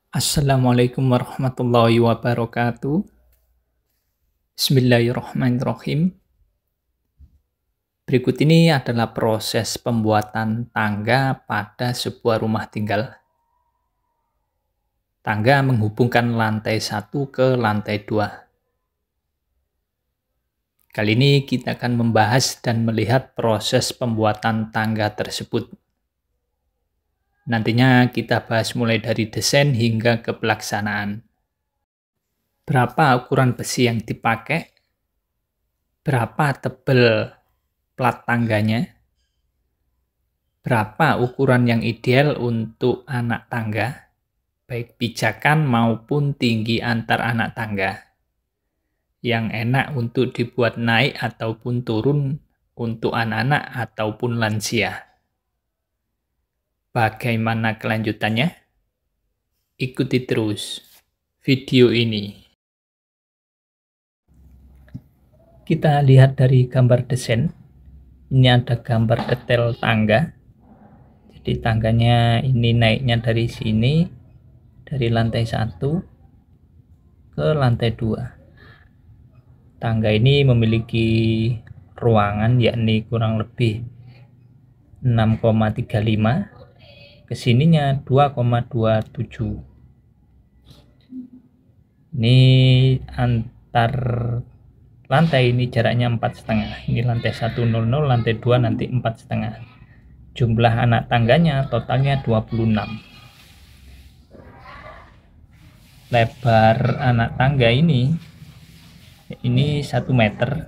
Assalamualaikum warahmatullahi wabarakatuh. Bismillahirrahmanirrahim. Berikut ini adalah proses pembuatan tangga pada sebuah rumah tinggal. Tangga menghubungkan lantai 1 ke lantai 2. Kali ini kita akan membahas dan melihat proses pembuatan tangga tersebut. Nantinya kita bahas mulai dari desain hingga ke pelaksanaan. Berapa ukuran besi yang dipakai? Berapa tebal plat tangganya? Berapa ukuran yang ideal untuk anak tangga, baik pijakan maupun tinggi antar anak tangga, yang enak untuk dibuat naik ataupun turun untuk anak-anak ataupun lansia. Bagaimana kelanjutannya? Ikuti terus video ini. Kita lihat dari gambar desain. Ini ada gambar detail tangga. Jadi tangganya ini naiknya dari sini, dari lantai 1 ke lantai 2. Tangga ini memiliki ruangan yakni kurang lebih 6,35, kesininya 2,27. Ini antar lantai ini jaraknya 4,5. Ini lantai 100, lantai 2 nanti 4,5. Jumlah anak tangganya totalnya 26. Lebar anak tangga ini 1 meter.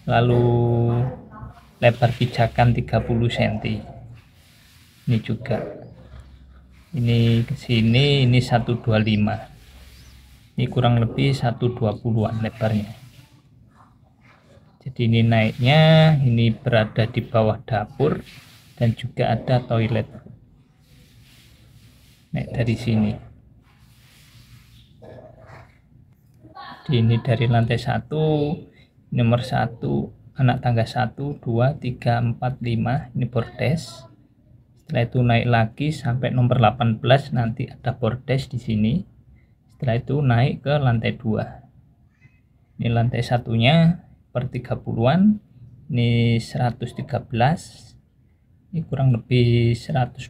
Lalu lebar pijakan 30 cm. Ini juga. Ini ke sini ini 125. Ini kurang lebih 120-an lebarnya. Jadi ini naiknya, ini berada di bawah dapur dan juga ada toilet. Naik dari sini. Jadi ini dari lantai 1, nomor 1, anak tangga 1, 2, 3, 4, 5, ini bordes. Setelah itu naik lagi sampai nomor 18, nanti ada bordes di sini. Setelah itu naik ke lantai 2. Ini lantai satunya per 30-an. Ini 113. Ini kurang lebih 125,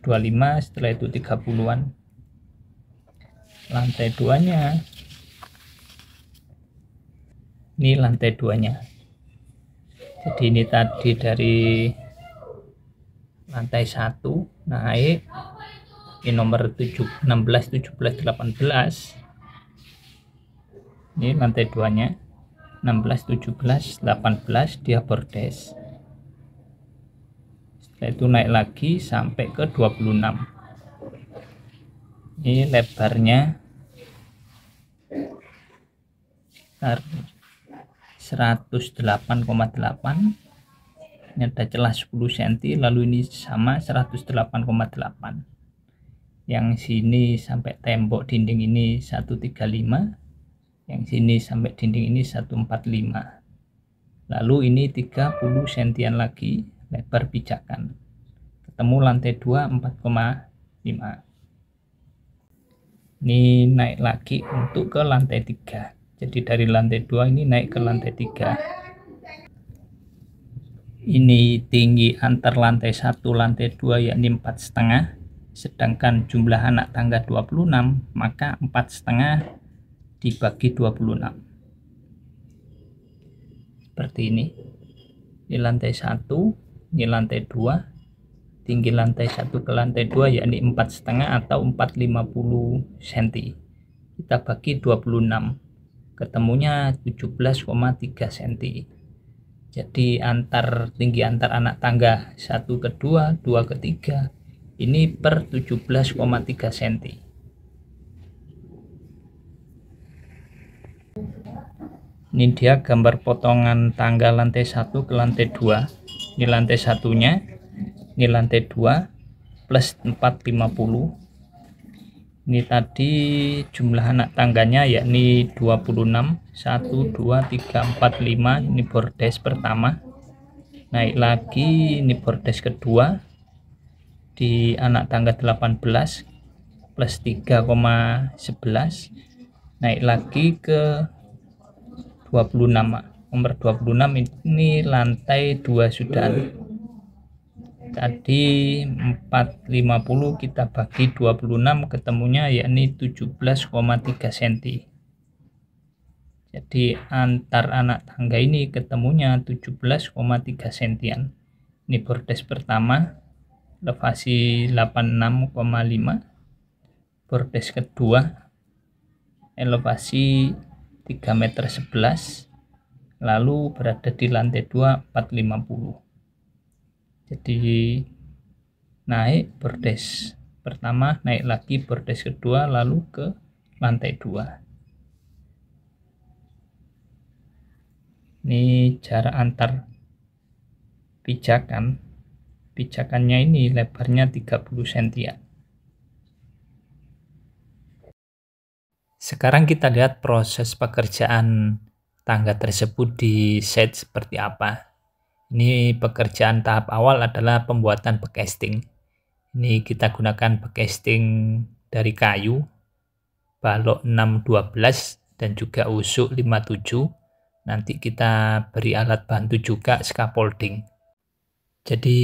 setelah itu 30-an. Lantai 2-nya. Ini lantai 2-nya. Jadi ini tadi dari lantai 1 naik, ini nomor 16, 17, 18. Ini lantai 2-nya 16, 17, 18, dia bordes. Setelah itu naik lagi sampai ke 26. Ini lebarnya 108,8. Ini ada celah 10 cm, lalu ini sama 108,8. Yang sini sampai tembok dinding ini 135, yang sini sampai dinding ini 145. Lalu ini 30 cm lagi lebar pijakan. Ketemu lantai 2 4,5. Ini naik lagi untuk ke lantai 3. Jadi dari lantai 2 ini naik ke lantai 3. Ini tinggi antar lantai 1 lantai 2 yakni 4,5, sedangkan jumlah anak tangga 26, maka 4,5 dibagi 26 seperti ini. Ini lantai 1, ini lantai 2, tinggi lantai 1 ke lantai 2 yakni 4,5 atau 450 cm. Kita bagi 26, ketemunya 17,3 cm. Jadi tinggi antar anak tangga 1 ke 2, 2 ke 3 ini per 17,3 cm. Ini dia gambar potongan tangga lantai 1 ke lantai 2. Ini lantai satunya, ini lantai 2 plus 450. Ini tadi jumlah anak tangganya yakni 26, 1, 2, 3, 4, 5. Ini bordes pertama. Naik lagi, ini bordes kedua di anak tangga 18 plus 3,11, naik lagi ke 26. Nomor 26 ini lantai 2 sudah. Tadi 450 kita bagi 26 ketemunya yakni 17,3 cm. Jadi antar anak tangga ini ketemunya 17,3 cm. Ini bordes pertama, elevasi 86,5. Bordes kedua, elevasi 3,11 meter, lalu berada di lantai 2 450. Jadi naik bordes pertama, naik lagi bordes kedua, lalu ke lantai 2. Ini jarak antar pijakan. Pijakannya ini lebarnya 30 cm. Sekarang kita lihat proses pekerjaan tangga tersebut di set seperti apa. Ini pekerjaan tahap awal adalah pembuatan backcasting. Ini kita gunakan backcasting dari kayu, balok 612 dan juga usuk 57. Nanti kita beri alat bantu juga scaffolding. Jadi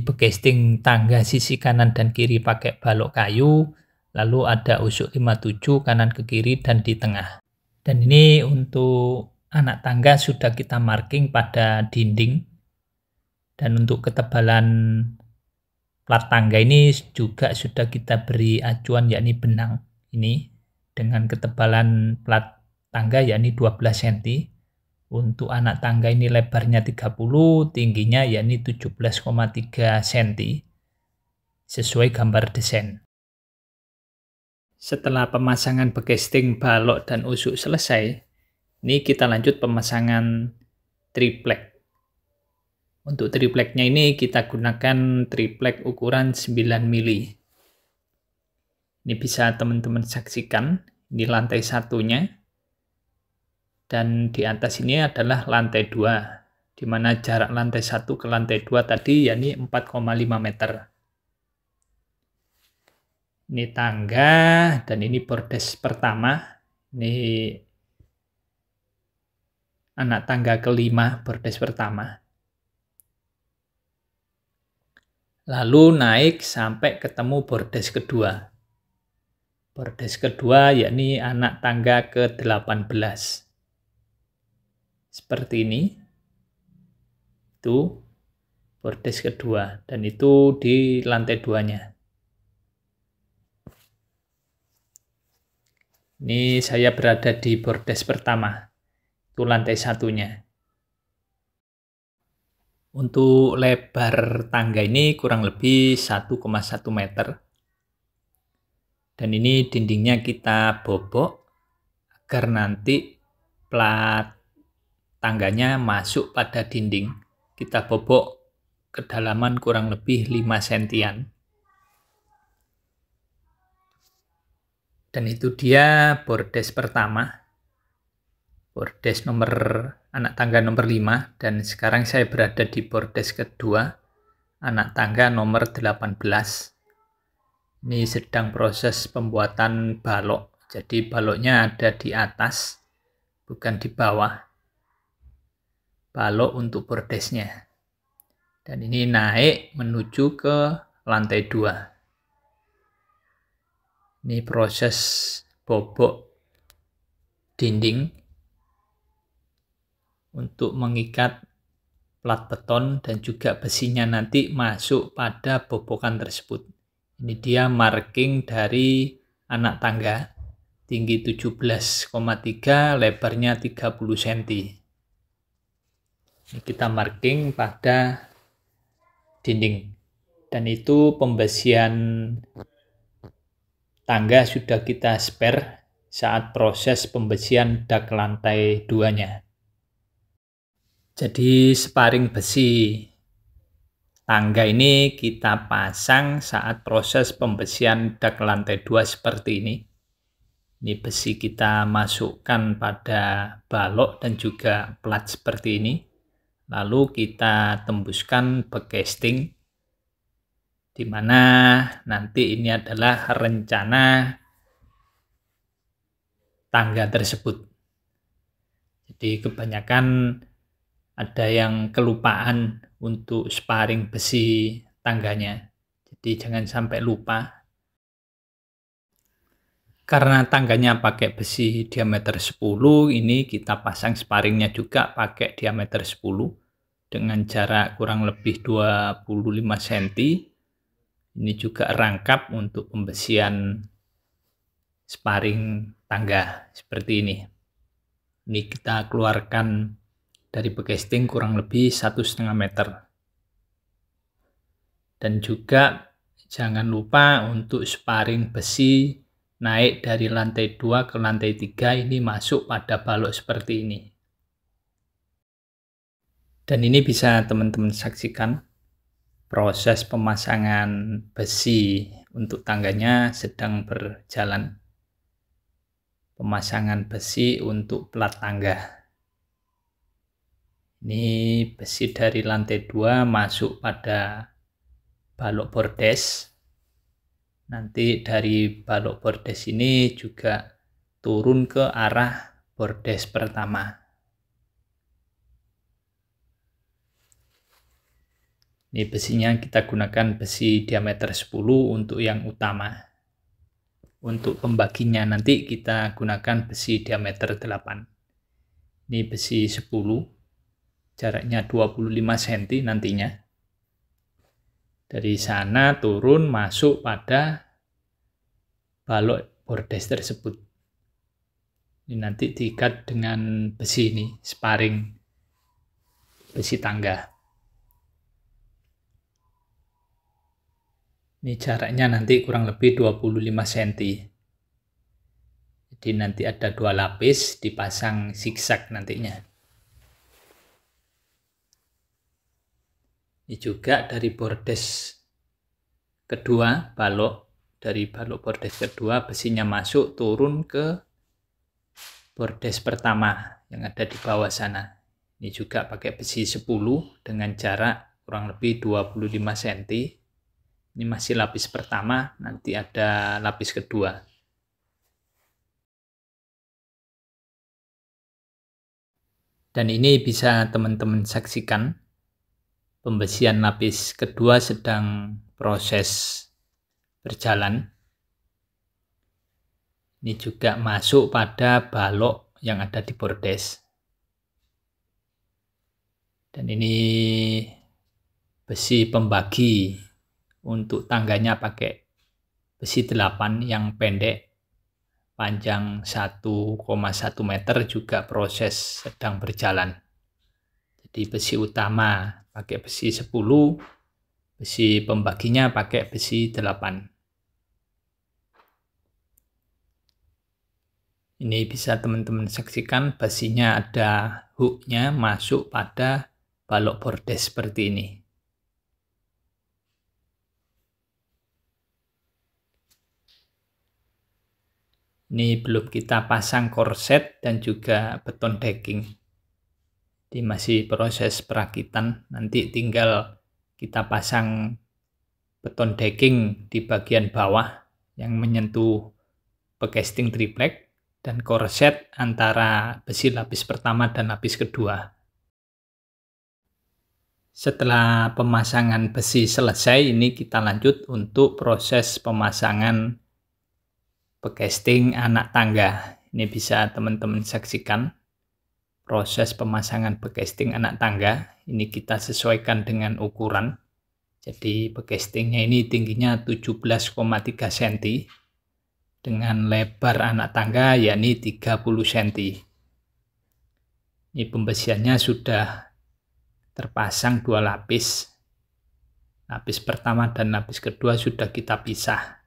backcasting tangga sisi kanan dan kiri pakai balok kayu, lalu ada usuk 57 kanan ke kiri dan di tengah. Dan ini untuk anak tangga sudah kita marking pada dinding. Dan untuk ketebalan plat tangga ini juga sudah kita beri acuan yakni benang. Ini dengan ketebalan plat tangga yakni 12 cm. Untuk anak tangga ini lebarnya 30, tingginya yakni 17,3 cm. Sesuai gambar desain. Setelah pemasangan backcasting, balok dan usuk selesai, ini kita lanjut pemasangan triplek. Untuk tripleknya ini kita gunakan triplek ukuran 9 mili. Ini bisa teman-teman saksikan, ini lantai satunya. Dan di atas ini adalah lantai 2, di mana jarak lantai 1 ke lantai 2 tadi yakni 4,5 meter. Ini tangga dan ini bordes pertama. Ini anak tangga kelima bordes pertama. Lalu naik sampai ketemu bordes kedua. Bordes kedua yakni anak tangga ke-18. Seperti ini. Itu bordes kedua dan itu di lantai 2-nya. Ini saya berada di bordes pertama. Itu lantai satunya. Untuk lebar tangga ini kurang lebih 1,1 meter. Dan ini dindingnya kita bobok agar nanti plat tangganya masuk pada dinding. Kita bobok kedalaman kurang lebih 5 cm. Dan itu dia bordes pertama. Bordes nomor anak tangga nomor 5 dan sekarang saya berada di bordes kedua anak tangga nomor 18. Ini sedang proses pembuatan balok. Jadi baloknya ada di atas bukan di bawah. Balok untuk bordesnya. Dan ini naik menuju ke lantai 2. Ini proses bobok dinding untuk mengikat plat beton dan juga besinya nanti masuk pada bobokan tersebut. Ini dia marking dari anak tangga, tinggi 17,3, lebarnya 30 cm. Ini kita marking pada dinding. Dan itu pembesian tangga sudah kita spare saat proses pembesian dak lantai 2-nya. Jadi sparing besi tangga ini kita pasang saat proses pembesian dak lantai 2 seperti ini. Ini besi kita masukkan pada balok dan juga plat seperti ini. Lalu kita tembuskan backcasting di mana nanti ini adalah rencana tangga tersebut. Jadi kebanyakan ada yang kelupaan untuk sparing besi tangganya. Jadi jangan sampai lupa. Karena tangganya pakai besi diameter 10, ini kita pasang sparingnya juga pakai diameter 10 dengan jarak kurang lebih 25 cm. Ini juga rangkap untuk pembesian sparing tangga seperti ini. Ini kita keluarkan dari bekesting kurang lebih 1,5 meter. Dan juga jangan lupa untuk sparing besi naik dari lantai 2 ke lantai 3 ini masuk pada balok seperti ini. Dan ini bisa teman-teman saksikan proses pemasangan besi untuk tangganya sedang berjalan. Pemasangan besi untuk plat tangga. Ini besi dari lantai 2 masuk pada balok bordes. Nanti dari balok bordes ini juga turun ke arah bordes pertama. Ini besinya kita gunakan besi diameter 10 untuk yang utama. Untuk pembaginya nanti kita gunakan besi diameter 8. Ini besi 10, jaraknya 25 cm nantinya. Dari sana turun masuk pada balok bordes tersebut. Ini nanti diikat dengan besi ini, sparing besi tangga. Ini jaraknya nanti kurang lebih 25 cm. Jadi nanti ada 2 lapis dipasang zigzag nantinya. Ini juga dari bordes kedua, dari balok bordes kedua besinya masuk turun ke bordes pertama yang ada di bawah sana. Ini juga pakai besi 10 dengan jarak kurang lebih 25 cm. Ini masih lapis pertama, nanti ada lapis kedua. Dan ini bisa teman-teman saksikan, pembesian lapis kedua sedang proses berjalan. Ini juga masuk pada balok yang ada di bordes. Dan ini besi pembagi untuk tangganya pakai besi 8 yang pendek, panjang 1,1 meter juga proses sedang berjalan. Jadi besi utama pakai besi 10, besi pembaginya pakai besi 8. Ini bisa teman-teman saksikan besinya ada hooknya masuk pada balok bordes seperti ini. Ini belum kita pasang korset dan juga beton decking. Ini masih proses perakitan, nanti tinggal kita pasang beton decking di bagian bawah yang menyentuh bekesting triplek dan korset antara besi lapis pertama dan lapis kedua. Setelah pemasangan besi selesai, ini kita lanjut untuk proses pemasangan bekesting anak tangga. Ini bisa teman-teman saksikan proses pemasangan bekesting anak tangga. Ini kita sesuaikan dengan ukuran. Jadi bekestingnya ini tingginya 17,3 cm dengan lebar anak tangga yakni 30 cm. Ini pembesiannya sudah terpasang 2 lapis. Lapis pertama dan lapis kedua sudah kita pisah.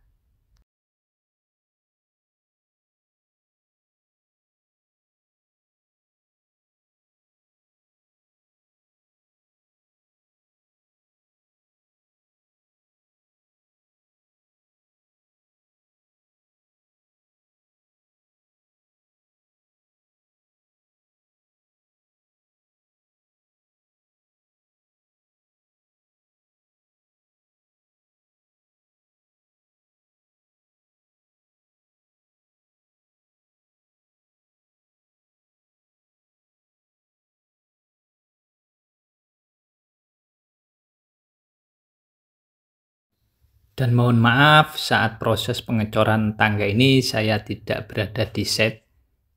Dan mohon maaf saat proses pengecoran tangga ini saya tidak berada di set,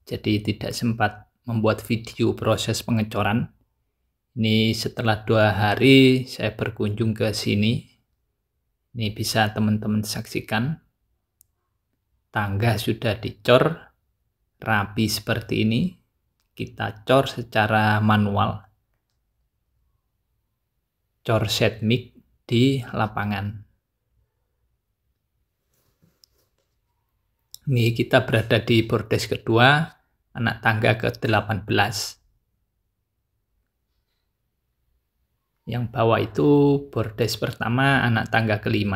jadi tidak sempat membuat video proses pengecoran. Ini setelah 2 hari saya berkunjung ke sini. Ini bisa teman-teman saksikan. Tangga sudah dicor, rapi seperti ini. Kita cor secara manual. Cor seismik di lapangan. Ini kita berada di bordes kedua, anak tangga ke-18. Yang bawah itu bordes pertama, anak tangga ke-5.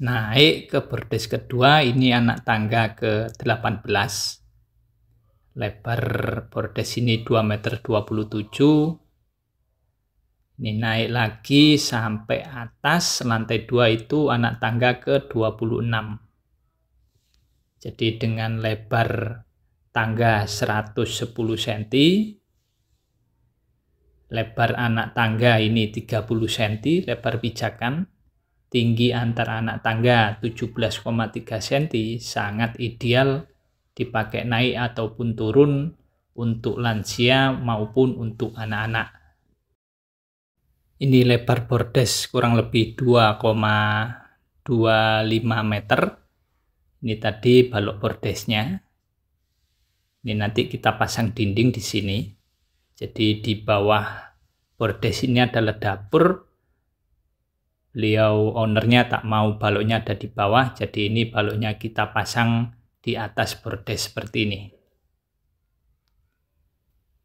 Naik ke bordes kedua, ini anak tangga ke-18. Lebar bordes ini 2,27 m. Ini naik lagi sampai atas, lantai 2 itu anak tangga ke-26. Jadi dengan lebar tangga 110 cm, lebar anak tangga ini 30 cm, lebar pijakan, tinggi antar anak tangga 17,3 cm, sangat ideal dipakai naik ataupun turun untuk lansia maupun untuk anak-anak. Ini lebar bordes kurang lebih 2,25 meter. Ini tadi balok bordesnya. Ini nanti kita pasang dinding di sini. Jadi di bawah bordes ini adalah dapur. Beliau ownernya tak mau baloknya ada di bawah, jadi ini baloknya kita pasang di atas bordes seperti ini.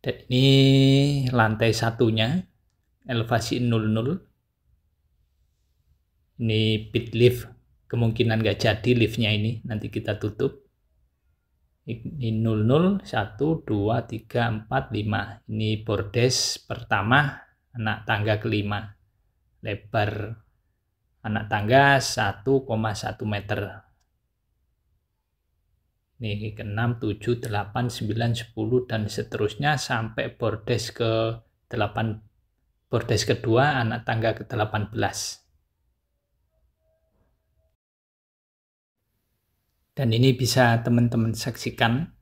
Dan ini lantai satunya, elevasi 00. Ini pit lift, kemungkinan nggak jadi liftnya ini, nanti kita tutup. Ini 00, 1, 2, 3, 4, 5. Ini bordes pertama, anak tangga ke-5. Lebar anak tangga 1,1 meter. Ini ke-6, 7, 8, 9, 10 dan seterusnya sampai bordes ke-8. Bordes kedua anak tangga ke-18. Dan ini bisa teman-teman saksikan.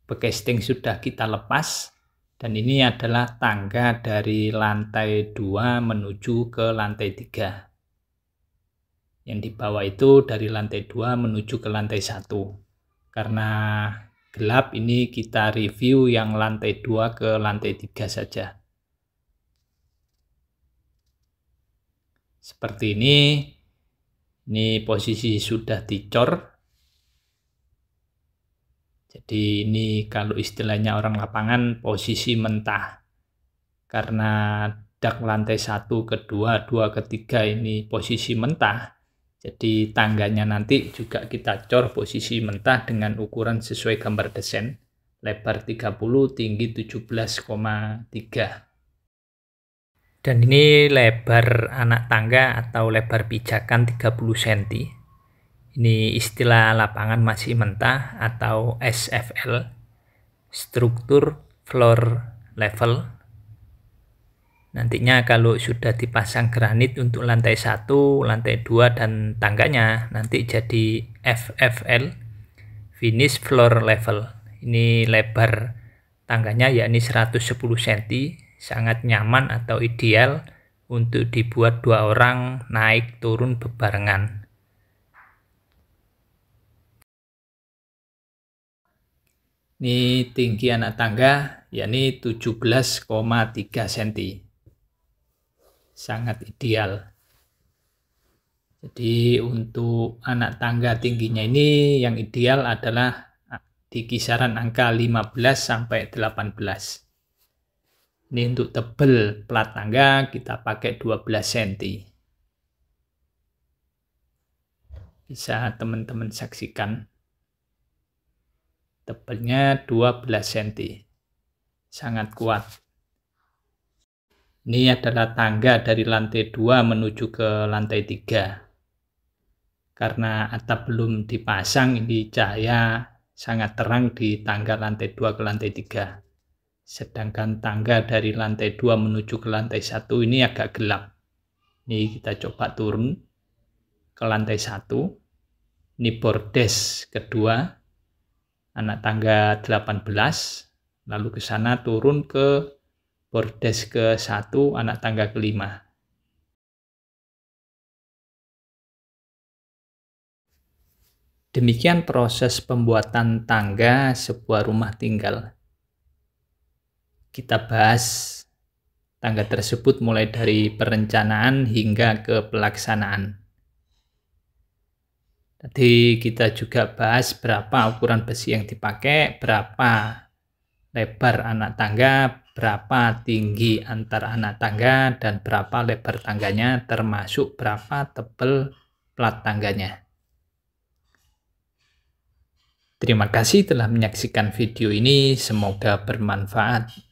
Bekesting sudah kita lepas. Dan ini adalah tangga dari lantai 2 menuju ke lantai 3. Yang di bawah itu dari lantai 2 menuju ke lantai 1. Karena gelap ini kita review yang lantai 2 ke lantai 3 saja. Seperti ini. Ini posisi sudah dicor. Jadi ini kalau istilahnya orang lapangan posisi mentah. Karena dak lantai 1 ke 2, 2 ke 3 ini posisi mentah. Jadi tangganya nanti juga kita cor posisi mentah dengan ukuran sesuai gambar desain. Lebar 30, tinggi 17,3. Dan ini lebar anak tangga atau lebar pijakan 30 cm. Ini istilah lapangan masih mentah atau SFL, struktur floor level. Nantinya kalau sudah dipasang granit untuk lantai 1, lantai 2 dan tangganya nanti jadi FFL, finish floor level. Ini lebar tangganya yakni 110 cm. Sangat nyaman atau ideal untuk dibuat 2 orang naik turun bebarengan. Ini tinggi anak tangga yakni 17,3 cm. Sangat ideal. Jadi untuk anak tangga tingginya ini yang ideal adalah di kisaran angka 15 sampai 18. Ini untuk tebel plat tangga kita pakai 12 cm. Bisa teman-teman saksikan. Tebelnya 12 cm. Sangat kuat. Ini adalah tangga dari lantai 2 menuju ke lantai 3. Karena atap belum dipasang, ini cahaya sangat terang di tangga lantai 2 ke lantai 3. Sedangkan tangga dari lantai 2 menuju ke lantai 1 ini agak gelap. Ini kita coba turun ke lantai 1. Ini bordes kedua, anak tangga 18. Lalu ke sana turun ke bordes ke-1, anak tangga ke-5. Demikian proses pembuatan tangga sebuah rumah tinggal. Kita bahas tangga tersebut mulai dari perencanaan hingga ke pelaksanaan. Tadi kita juga bahas berapa ukuran besi yang dipakai, berapa lebar anak tangga, berapa tinggi antar anak tangga, dan berapa lebar tangganya, termasuk berapa tebal plat tangganya. Terima kasih telah menyaksikan video ini, semoga bermanfaat.